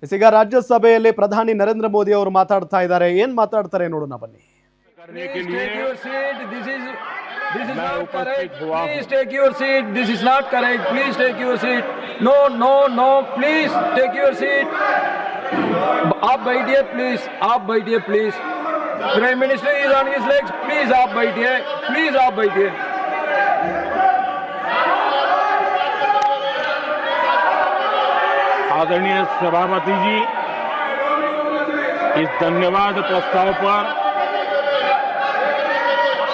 ಈಗ ರಾಜ್ಯಸಭೆಯಲ್ಲಿ ಪ್ರಧಾನಿ ನರೇಂದ್ರ ಮೋದಿ ಅವರು ಮಾತಾಡ್ತಾ ಇದ್ದಾರೆ. ಏನ್ ಮಾತಾಡ್ತಾರೆ ನೋಡೋಣ ಬನ್ನಿ. Please take your seat. This is not correct. Please take your seat. This is not correct. Please take your seat. No, no, no. Please take your seat. आप बैठिए please. आप बैठिए please. Prime Minister is on his legs. Please आप बैठिए. Please आप बैठिए. आदरणीय सभापति जी, इस धन्यवाद प्रस्ताव पर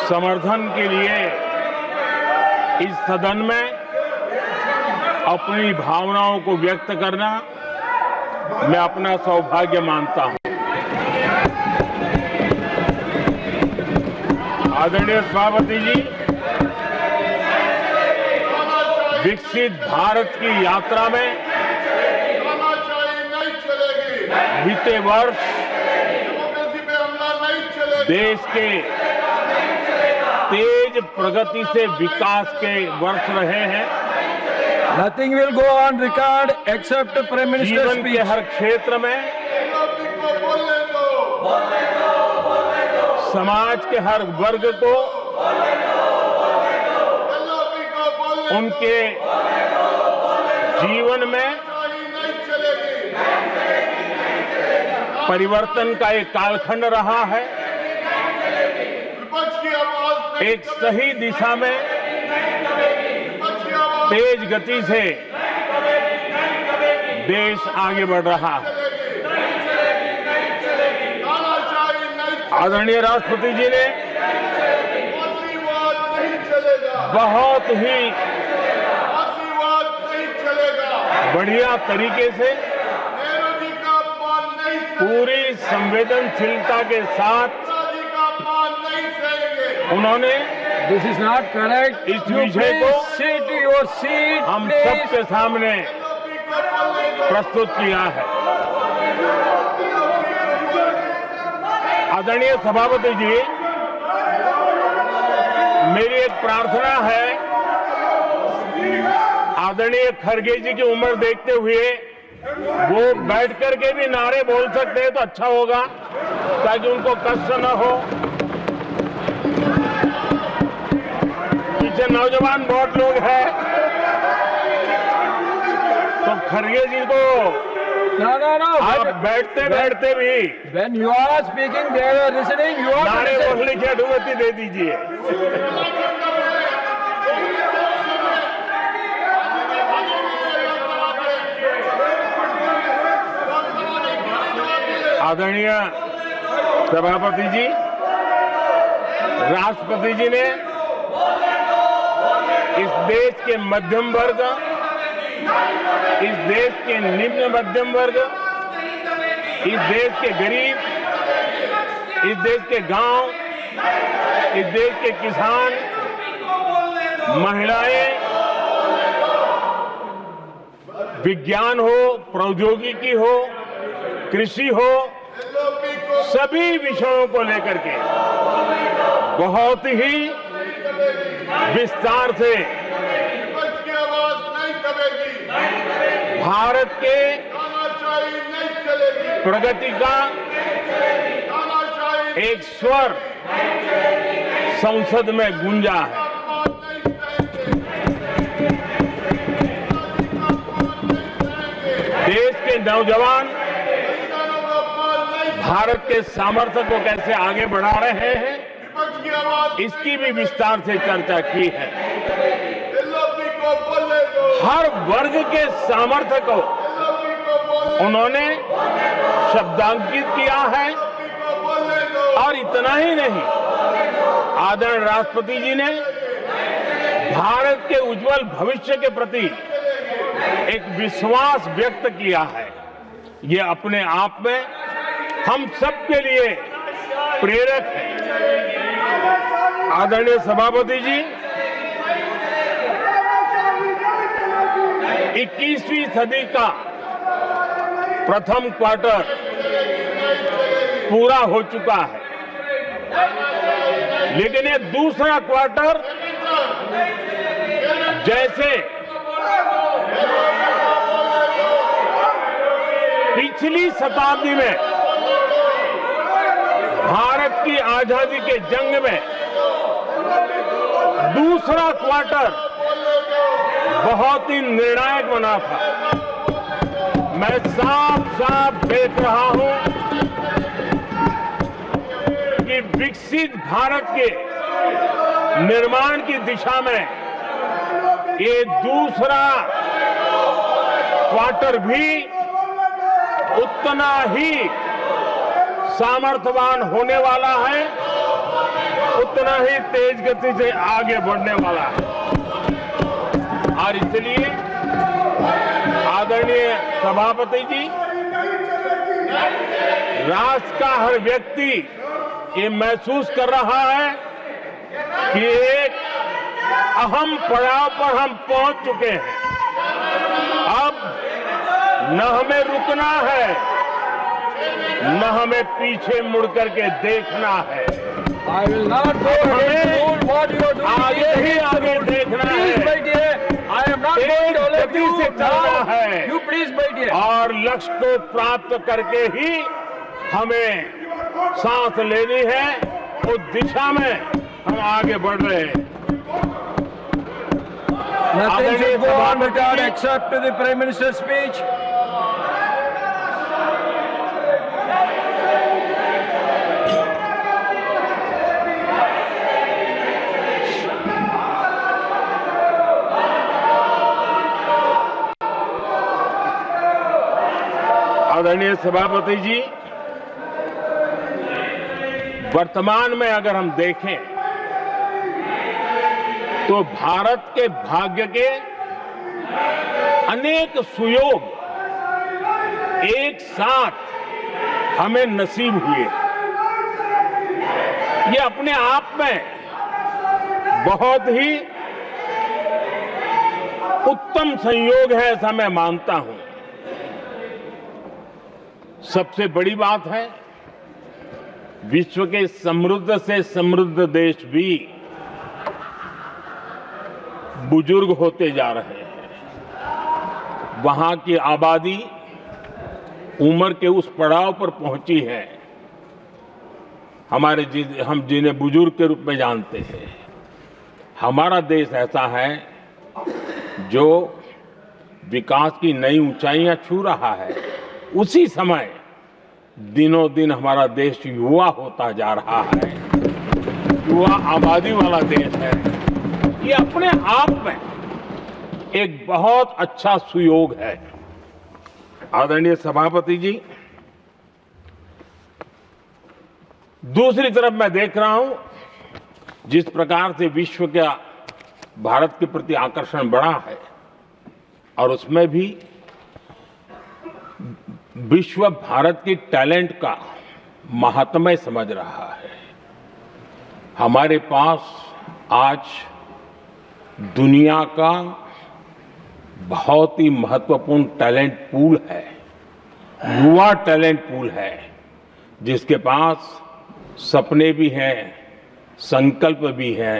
समर्थन के लिए इस सदन में अपनी भावनाओं को व्यक्त करना मैं अपना सौभाग्य मानता हूं। आदरणीय सभापति जी, विकसित भारत की यात्रा में बीते वर्ष देश के तेज प्रगति से विकास के वर्ष रहे हैं। Nothing will go on record except Prime Minister's जीवन speech. के हर क्षेत्र में, समाज के हर वर्ग को उनके जीवन में परिवर्तन का एक कालखंड रहा है। एक सही दिशा में तेज गति से देश आगे बढ़ रहा है। आदरणीय राष्ट्रपति जी ने बहुत ही बढ़िया तरीके से पूरी संवेदनशीलता के साथ उन्होंने This is not correct. इस You विषय please को sit your seat. हम please. सबके सामने प्रस्तुत किया है। आदरणीय सभापति जी, मेरी एक प्रार्थना है, आदरणीय खड़गे जी की उम्र देखते हुए वो बैठ करके भी नारे बोल सकते हैं तो अच्छा होगा, ताकि उनको कष्ट न हो। पीछे नौजवान बहुत लोग हैं, तो खड़गे जी को No. आप बैठते बैठते भी When you are speaking, they are listening. You are नारे listening. बोलने की अनुमति दे दीजिए। आदरणीय सभापति जी, राष्ट्रपति जी ने इस देश के मध्यम वर्ग, इस देश के निम्न मध्यम वर्ग, इस देश के गरीब, इस देश के गांव, इस देश के किसान, महिलाएं, विज्ञान हो, प्रौद्योगिकी हो, कृषि हो, सभी विषयों को लेकर के बहुत ही विस्तार से भारत के प्रगति का एक स्वर संसद में गूंजा है। देश के नौजवान भारत के सामर्थ्य को कैसे आगे बढ़ा रहे हैं, इसकी भी विस्तार से चर्चा की है। हर वर्ग के सामर्थ्य को उन्होंने शब्दांकित किया है। और इतना ही नहीं, आदरणीय राष्ट्रपति जी ने भारत के उज्जवल भविष्य के प्रति एक विश्वास व्यक्त किया है। ये अपने आप में हम सबके लिए प्रेरक है। आदरणीय सभापति जी, 21वीं सदी का प्रथम क्वार्टर पूरा हो चुका है, लेकिन ये दूसरा क्वार्टर जैसे पिछली शताब्दी में भारत की आजादी के जंग में दूसरा क्वार्टर बहुत ही निर्णायक बना था। मैं साफ साफ देख रहा हूं कि विकसित भारत के निर्माण की दिशा में ये दूसरा क्वार्टर भी उतना ही सामर्थ्यवान होने वाला है, उतना ही तेज गति से आगे बढ़ने वाला है। और इसलिए आदरणीय सभापति जी, राष्ट्र का हर व्यक्ति ये महसूस कर रहा है कि एक अहम पड़ाव पर हम पहुंच चुके हैं। अब न हमें रुकना है, न हमें पीछे मुड़ करके देखना है। I will not go ahead and do what you are doing. आगे ही आगे देखना Please है, बैठिए. I am not going to let गति you से चलना now. है। You please बैठिए. और लक्ष्य को प्राप्त करके ही हमें सांस लेनी है, उस दिशा में हम आगे बढ़ रहे हैं। Nothing should go on without except to the Prime Minister's speech. आदरणीय सभापति जी, वर्तमान में अगर हम देखें तो भारत के भाग्य के अनेक सुयोग एक साथ हमें नसीब हुए। ये अपने आप में बहुत ही उत्तम संयोग है, ऐसा मैं मानता हूं। सबसे बड़ी बात है, विश्व के समृद्ध से समृद्ध देश भी बुजुर्ग होते जा रहे हैं। वहां की आबादी उम्र के उस पड़ाव पर पहुंची है हम जिन्हें बुजुर्ग के रूप में जानते हैं। हमारा देश ऐसा है जो विकास की नई ऊंचाइयां छू रहा है। उसी समय दिनों दिन हमारा देश युवा होता जा रहा है, युवा आबादी वाला देश है। ये अपने आप में एक बहुत अच्छा सुयोग है। आदरणीय सभापति जी, दूसरी तरफ मैं देख रहा हूं जिस प्रकार से विश्व का भारत के प्रति आकर्षण बढ़ा है, और उसमें भी विश्व भारत की टैलेंट का महात्म्य समझ रहा है। हमारे पास आज दुनिया का बहुत ही महत्वपूर्ण टैलेंट पूल है, युवा टैलेंट पूल है, जिसके पास सपने भी हैं, संकल्प भी है,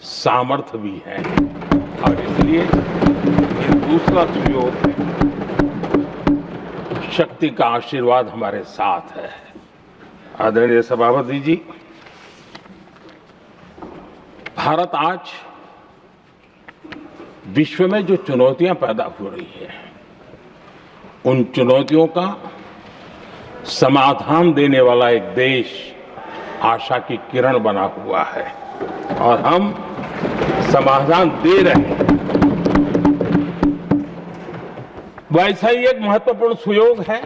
सामर्थ्य भी है। और इसलिए ये दूसरा सुयोग है। शक्ति का आशीर्वाद हमारे साथ है। आदरणीय सभापति जी, भारत आज विश्व में जो चुनौतियां पैदा हो रही है, उन चुनौतियों का समाधान देने वाला एक देश आशा की किरण बना हुआ है, और हम समाधान दे रहे हैं। वैसा ही एक महत्वपूर्ण सुयोग है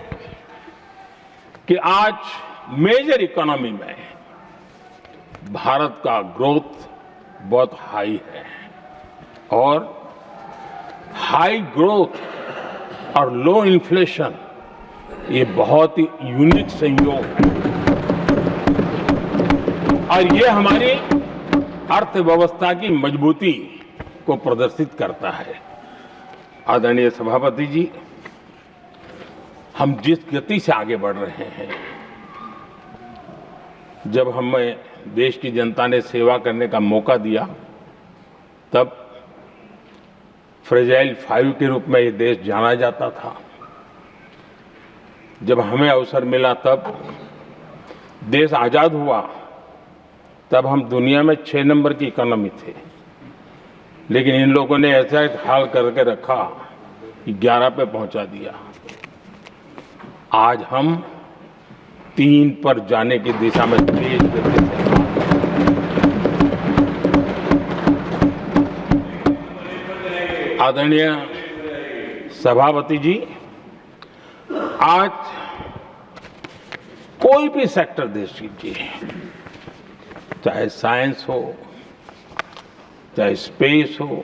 कि आज मेजर इकोनॉमी में भारत का ग्रोथ बहुत हाई है, और हाई ग्रोथ और लो इन्फ्लेशन ये बहुत ही यूनिक संयोग है, और ये हमारी अर्थव्यवस्था की मजबूती को प्रदर्शित करता है। आदरणीय सभापति जी, हम जिस गति से आगे बढ़ रहे हैं, जब हमें देश की जनता ने सेवा करने का मौका दिया, तब फ्रेजाइल 5 के रूप में ये देश जाना जाता था। जब हमें अवसर मिला तब देश आजाद हुआ, तब हम दुनिया में 6 नंबर की इकोनॉमी थे, लेकिन इन लोगों ने ऐसा एक हाल करके रखा कि 11 पे पहुंचा दिया। आज हम 3 पर जाने की दिशा में तेज गति से आदरणीय सभापति जी, आज कोई भी सेक्टर देश कीजिए, चाहे साइंस हो, चाहे स्पेस हो,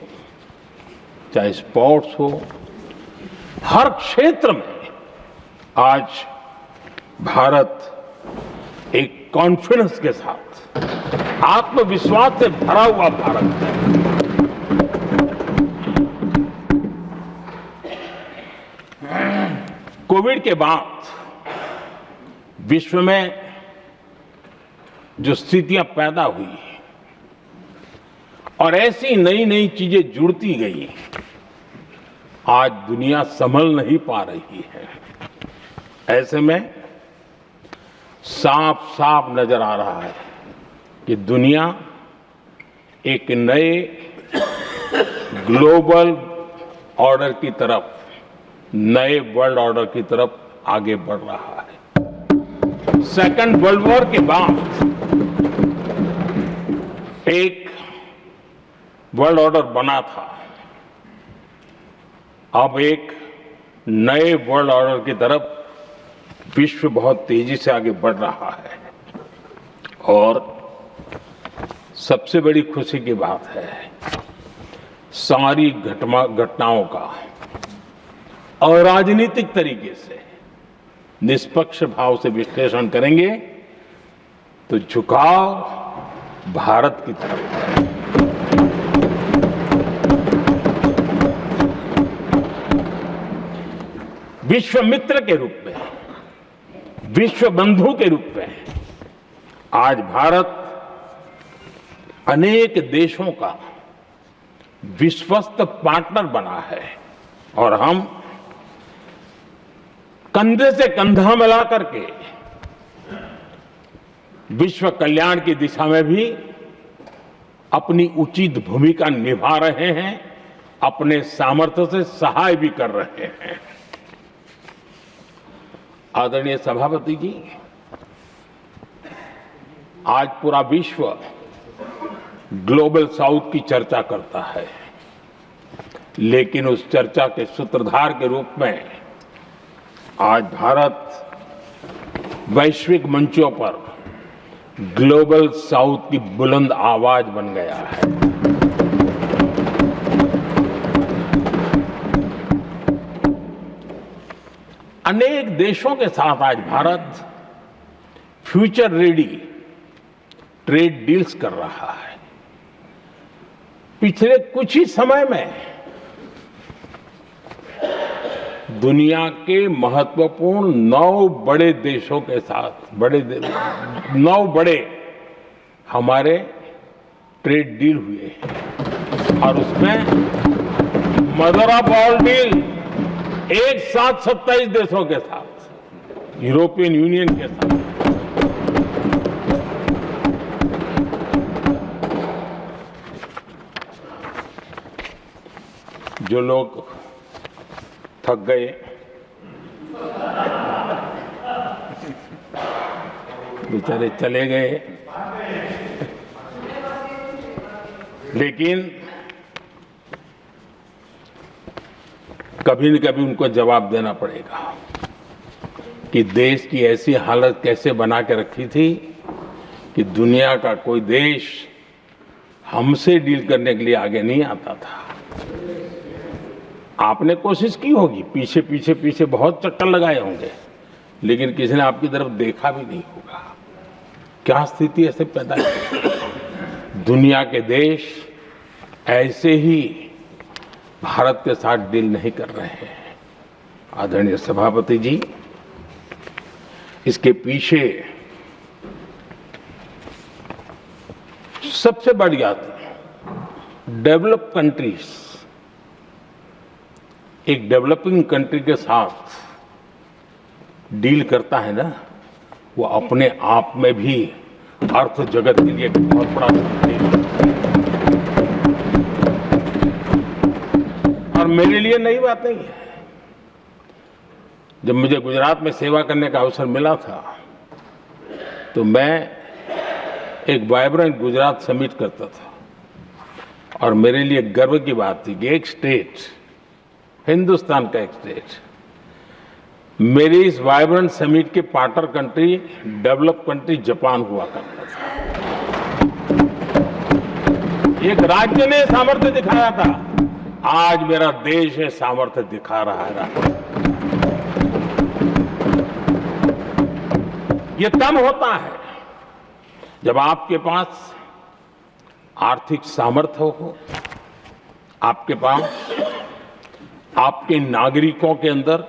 चाहे स्पोर्ट्स हो, हर क्षेत्र में आज भारत एक कॉन्फिडेंस के साथ, आत्मविश्वास से भरा हुआ भारत है। कोविड के बाद विश्व में जो स्थितियां पैदा हुई और ऐसी नई नई चीजें जुड़ती गई, आज दुनिया संभल नहीं पा रही है। ऐसे में साफ साफ नजर आ रहा है कि दुनिया एक नए ग्लोबल ऑर्डर की तरफ, नए वर्ल्ड ऑर्डर की तरफ आगे बढ़ रहा है। सेकेंड वर्ल्ड वॉर के बाद एक वर्ल्ड ऑर्डर बना था, अब एक नए वर्ल्ड ऑर्डर की तरफ विश्व बहुत तेजी से आगे बढ़ रहा है। और सबसे बड़ी खुशी की बात है, सारी घटनाओं का अराजनीतिक तरीके से, निष्पक्ष भाव से विश्लेषण करेंगे तो झुकाव भारत की तरफ है। विश्व मित्र के रूप में, विश्व बंधु के रूप में आज भारत अनेक देशों का विश्वस्त पार्टनर बना है और हम कंधे से कंधा मिला करके विश्व कल्याण की दिशा में भी अपनी उचित भूमिका निभा रहे हैं, अपने सामर्थ्य से सहाय भी कर रहे हैं। आदरणीय सभापति जी, आज पूरा विश्व ग्लोबल साउथ की चर्चा करता है, लेकिन उस चर्चा के सूत्रधार के रूप में आज भारत वैश्विक मंचों पर ग्लोबल साउथ की बुलंद आवाज बन गया है। अनेक देशों के साथ आज Bharat future ready trade deals कर रहा है। पिछले कुछ ही समय में दुनिया के महत्वपूर्ण 9 बड़े देशों के साथ 9 बड़े हमारे ट्रेड डील हुए हैं और उसमें मदर ऑफ ऑल डील एक साथ 27 देशों के साथ, यूरोपियन यूनियन के साथ। जो लोग थक गए, बेचारे चले गए, लेकिन कभी न कभी उनको जवाब देना पड़ेगा कि देश की ऐसी हालत कैसे बना के रखी थी कि दुनिया का कोई देश हमसे डील करने के लिए आगे नहीं आता था। आपने कोशिश की होगी, पीछे पीछे पीछे बहुत चक्कर लगाए होंगे, लेकिन किसी ने आपकी तरफ देखा भी नहीं होगा। क्या स्थिति ऐसे पैदा है? दुनिया के देश ऐसे ही भारत के साथ डील नहीं कर रहे हैं। आदरणीय सभापति जी, इसके पीछे सबसे बड़ी बात, डेवलप कंट्रीज एक डेवलपिंग कंट्री के साथ डील करता है ना, वो अपने आप में भी अर्थ जगत के लिए बहुत बड़ा डील है। और मेरे लिए नई बात नहीं है। जब मुझे गुजरात में सेवा करने का अवसर मिला था तो मैं एक वाइब्रेंट गुजरात समिट करता था, और मेरे लिए गर्व की बात थी कि एक स्टेट, हिंदुस्तान का एक स्टेट, मेरी इस वाइब्रेंट समिट के partner country, develop country Japan हुआ करता था। एक राज्य ने सामर्थ्य दिखाया था, आज मेरा देश ये सामर्थ्य दिखा रहा है। ये तब होता है जब आपके पास आर्थिक सामर्थ्य हो, आपके पास आपके नागरिकों के अंदर,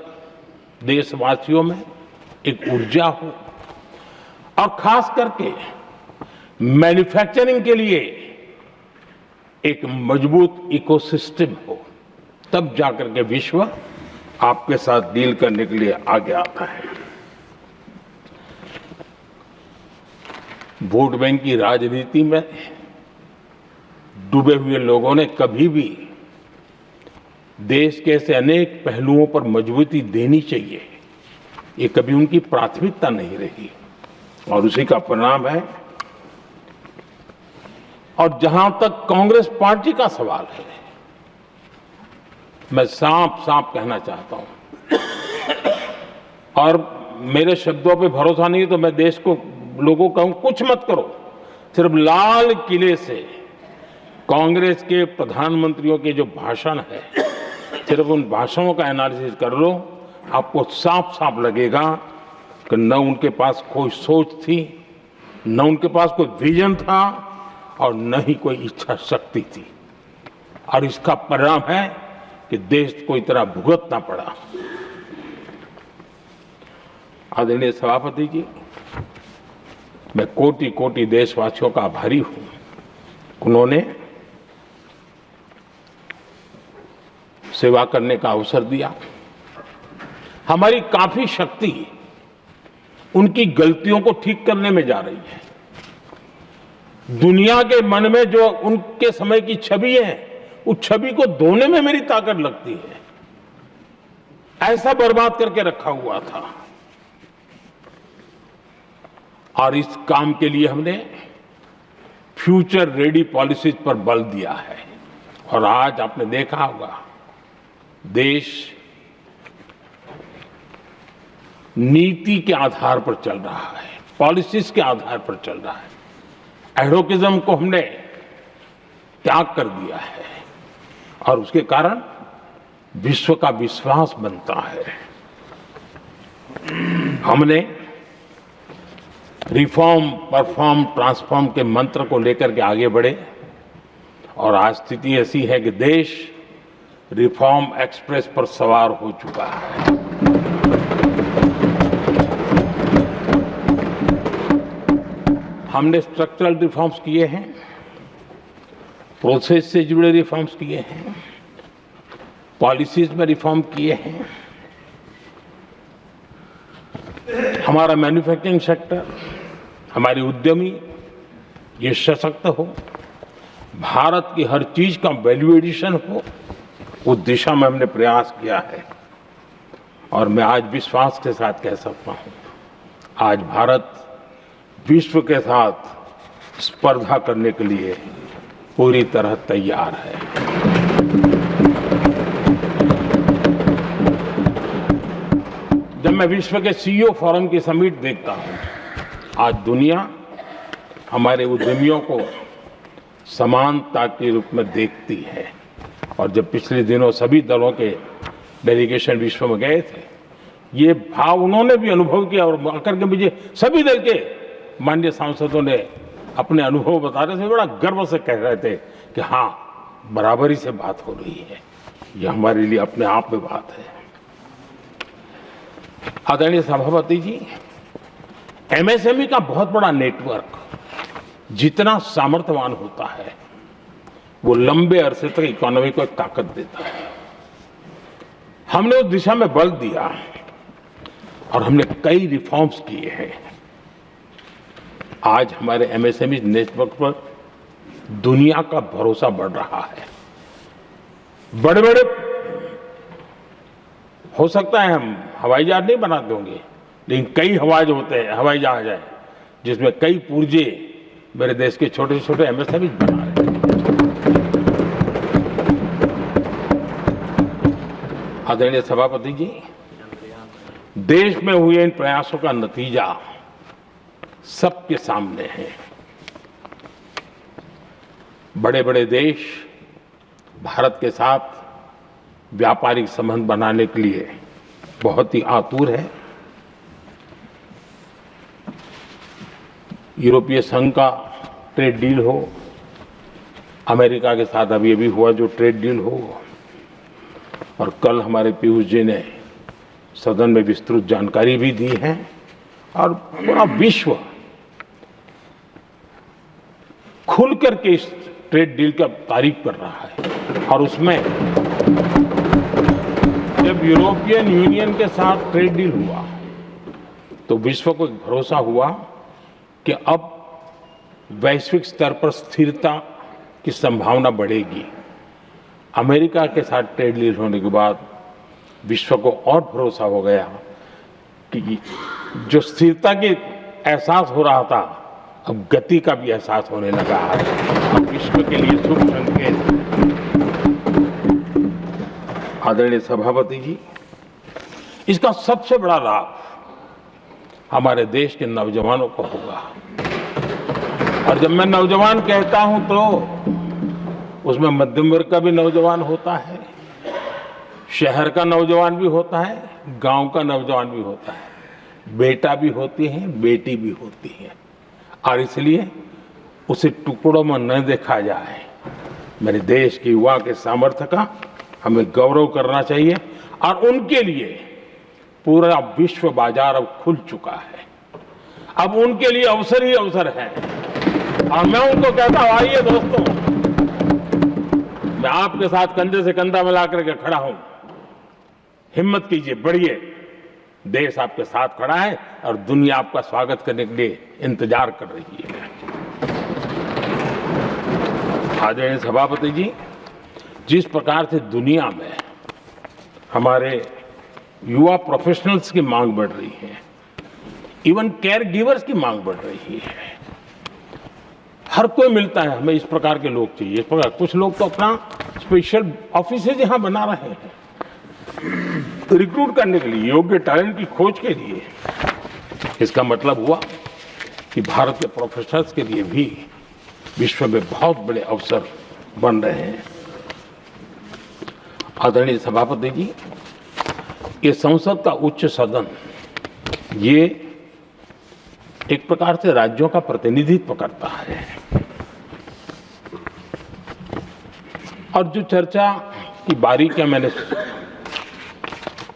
देशवासियों में एक ऊर्जा हो, और खास करके मैन्युफैक्चरिंग के लिए एक मजबूत इकोसिस्टम हो, तब जाकर के विश्व आपके साथ डील करने के लिए आगे आता है। वोट बैंक की राजनीति में डूबे हुए लोगों ने कभी भी देश के ऐसे अनेक पहलुओं पर मजबूती देनी चाहिए, ये कभी उनकी प्राथमिकता नहीं रही, और उसी का परिणाम है। और जहां तक कांग्रेस पार्टी का सवाल है, मैं साफ साफ कहना चाहता हूं, और मेरे शब्दों पे भरोसा नहीं तो मैं देश को, लोगों को कहूं कुछ मत करो, सिर्फ लाल किले से कांग्रेस के प्रधानमंत्रियों के जो भाषण है, सिर्फ उन भाषणों का एनालिसिस कर लो, आपको साफ साफ लगेगा कि न उनके पास कोई सोच थी, न उनके पास कोई विजन था, और न ही कोई इच्छा शक्ति थी। और इसका परिणाम है कि देश को इतना भुगतना पड़ा। आदरणीय सभापति जी, मैं कोटि कोटि देशवासियों का आभारी हूं। उन्होंने सेवा करने का अवसर दिया। हमारी काफी शक्ति उनकी गलतियों को ठीक करने में जा रही है। दुनिया के मन में जो उनके समय की छवि है, उस छवि को धोने में मेरी ताकत लगती है। ऐसा बर्बाद करके रखा हुआ था, और इस काम के लिए हमने फ्यूचर रेडी पॉलिसीज पर बल दिया है। और आज आपने देखा होगा, देश नीति के आधार पर चल रहा है, पॉलिसीज के आधार पर चल रहा है। एडोकिज्म को हमने त्याग कर दिया है, और उसके कारण विश्व का विश्वास बनता है। हमने रिफॉर्म, परफॉर्म, ट्रांसफॉर्म के मंत्र को लेकर के आगे बढ़े, और आज स्थिति ऐसी है कि देश रिफॉर्म एक्सप्रेस पर सवार हो चुका है। हमने स्ट्रक्चरल रिफॉर्म्स किए हैं, प्रोसेस से जुड़े रिफॉर्म्स किए हैं, पॉलिसीज में रिफॉर्म किए हैं। हमारा मैन्युफैक्चरिंग सेक्टर, हमारे उद्यमी ये सशक्त हो, भारत की हर चीज का वैल्यू एडिशन हो, उस दिशा में हमने प्रयास किया है। और मैं आज विश्वास के साथ कह सकता हूं, आज भारत विश्व के साथ स्पर्धा करने के लिए पूरी तरह तैयार है। जब मैं विश्व के सीईओ फोरम की समिट देखता हूं, आज दुनिया हमारे उद्यमियों को समानता के रूप में देखती है। और जब पिछले दिनों सभी दलों के डेलीगेशन विश्व में गए थे, ये भाव उन्होंने भी अनुभव किया, और आकर के मुझे सभी दल के माननीय सांसदों ने अपने अनुभव बता रहे थे, बड़ा गर्व से कह रहे थे कि हाँ, बराबरी से बात हो रही है। ये हमारे लिए अपने आप में बात है। आदरणीय सभापति जी, एमएसएमई का बहुत बड़ा नेटवर्क जितना सामर्थ्यवान होता है, वो लंबे अरसे तक इकोनॉमी को एक ताकत देता है। हमने उस दिशा में बल दिया, और हमने कई रिफॉर्म्स किए हैं। आज हमारे एमएसएमई नेटवर्क पर दुनिया का भरोसा बढ़ रहा है। बड़े बड़े हो सकता है हम हवाई जहाज नहीं बनाते होंगे, लेकिन कई हवाई जहाज हैं जिसमें कई पुर्जे मेरे देश के छोटे छोटे एमएसएमई बना रहे हैं। आदरणीय सभापति जी, देश में हुए इन प्रयासों का नतीजा सबके सामने है। बड़े बड़े देश भारत के साथ व्यापारिक संबंध बनाने के लिए बहुत ही आतुर है। यूरोपीय संघ का ट्रेड डील हो, अमेरिका के साथ अभी हुआ जो ट्रेड डील हो, और कल हमारे पीयूष जी ने सदन में विस्तृत जानकारी भी दी है, और पूरा विश्व खुल करके इस ट्रेड डील का तारीफ कर रहा है। और उसमें जब यूरोपियन यूनियन के साथ ट्रेड डील हुआ तो विश्व को एक भरोसा हुआ कि अब वैश्विक स्तर पर स्थिरता की संभावना बढ़ेगी। अमेरिका के साथ ट्रेड डील होने के बाद विश्व को और भरोसा हो गया कि जो स्थिरता के एहसास हो रहा था, अब गति का भी एहसास होने लगा है। अब विश्व के लिए शुभ संकेत। आदरणीय सभापति जी, इसका सबसे बड़ा लाभ हमारे देश के नौजवानों को होगा। और जब मैं नौजवान कहता हूं तो उसमें मध्यम वर्ग का भी नौजवान होता है, शहर का नौजवान भी होता है, गांव का नौजवान भी होता है, बेटा भी होती है, बेटी भी होती है। और इसलिए उसे टुकड़ों में न देखा जाए। मेरे देश के युवा के सामर्थ्य का हमें गौरव करना चाहिए, और उनके लिए पूरा विश्व बाजार अब खुल चुका है। अब उनके लिए अवसर ही अवसर है। और मैं उनको कहता हूं, आइए दोस्तों, मैं आपके साथ कंधे से कंधा मिला करके खड़ा हूं। हिम्मत कीजिए, बढ़िए। देश आपके साथ खड़ा है और दुनिया आपका स्वागत करने के लिए इंतजार कर रही है। आदरणीय सभापति जी, जिस प्रकार से दुनिया में हमारे युवा प्रोफेशनल्स की मांग बढ़ रही है, इवन केयर गिवर्स की मांग बढ़ रही है, हर कोई मिलता है हमें इस प्रकार के लोग चाहिए। इस प्रकार कुछ लोग तो अपना स्पेशल ऑफिस यहां बना रहे हैं रिक्रूट करने के लिए, योग्य टैलेंट की खोज के लिए। इसका मतलब हुआ कि भारत के प्रोफेशनल्स के लिए भी विश्व में बहुत बड़े अवसर बन रहे हैं। आदरणीय सभापति जी, ये संसद का उच्च सदन ये एक प्रकार से राज्यों का प्रतिनिधित्व करता है। और जो चर्चा की बारीकियां मैंने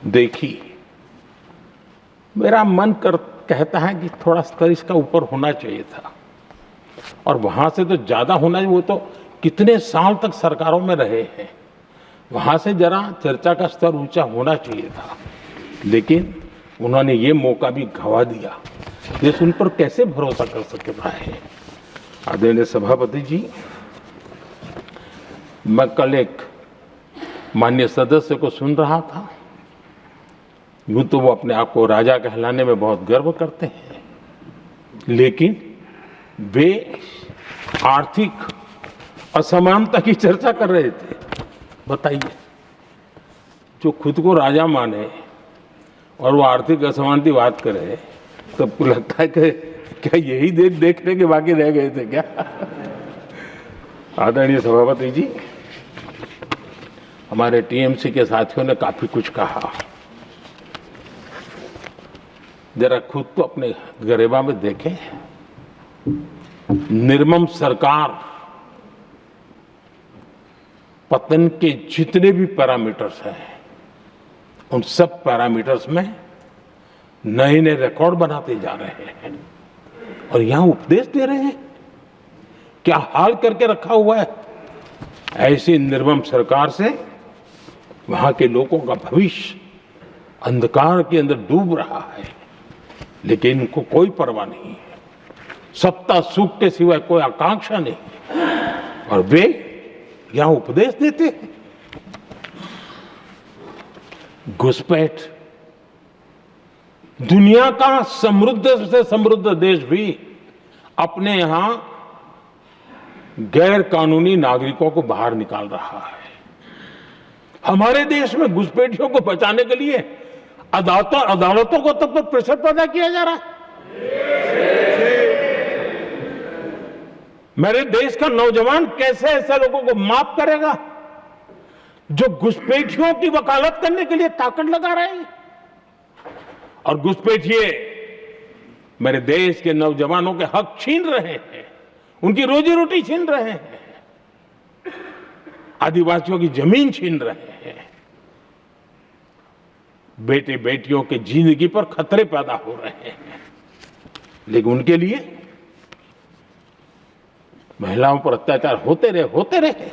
देखी, मेरा मन कहता है कि थोड़ा स्तर इसका ऊपर होना चाहिए था, और वहां से तो ज्यादा होना चाहिए। वो तो कितने साल तक सरकारों में रहे हैं, वहां से जरा चर्चा का स्तर ऊंचा होना चाहिए था, लेकिन उन्होंने ये मौका भी गंवा दिया। देश उन पर कैसे भरोसा कर सकता है। आदरणीय सभापति जी, मैं कल एक माननीय सदस्य को सुन रहा था। यूं तो वो अपने आप को राजा कहलाने में बहुत गर्व करते हैं, लेकिन वे आर्थिक असमानता की चर्चा कर रहे थे। बताइए, जो खुद को राजा माने और वो आर्थिक असमानता की बात करे, तो आपको लगता है कि क्या यही देखने के बाकी रह गए थे क्या? आदरणीय सभापति जी, हमारे टीएमसी के साथियों ने काफी कुछ कहा। जरा खुद तो अपने गरेबा में देखें। निर्मम सरकार पतन के जितने भी पैरामीटर्स हैं, उन सब पैरामीटर्स में नए नए रिकॉर्ड बनाते जा रहे हैं, और यहां उपदेश दे रहे हैं। क्या हाल करके रखा हुआ है। ऐसी निर्मम सरकार से वहां के लोगों का भविष्य अंधकार के अंदर डूब रहा है, लेकिन इनको कोई परवाह नहीं है। सत्ता सुख के सिवाय कोई आकांक्षा नहीं, और वे यहां उपदेश देते हैं। घुसपैठ, दुनिया का समृद्ध से समृद्ध देश भी अपने यहां गैर कानूनी नागरिकों को बाहर निकाल रहा है। हमारे देश में घुसपैठियों को बचाने के लिए अदालतों को तब तक प्रेशर पैदा किया जा रहा है। मेरे देश का नौजवान कैसे ऐसे लोगों को माफ करेगा जो घुसपैठियों की वकालत करने के लिए ताकत लगा रहे हैं? और घुसपैठिए मेरे देश के नौजवानों के हक छीन रहे हैं, उनकी रोजी रोटी छीन रहे हैं, आदिवासियों की जमीन छीन रहे हैं। बेटे बेटियों के जिंदगी पर खतरे पैदा हो रहे हैं, लेकिन उनके लिए महिलाओं पर अत्याचार होते रहे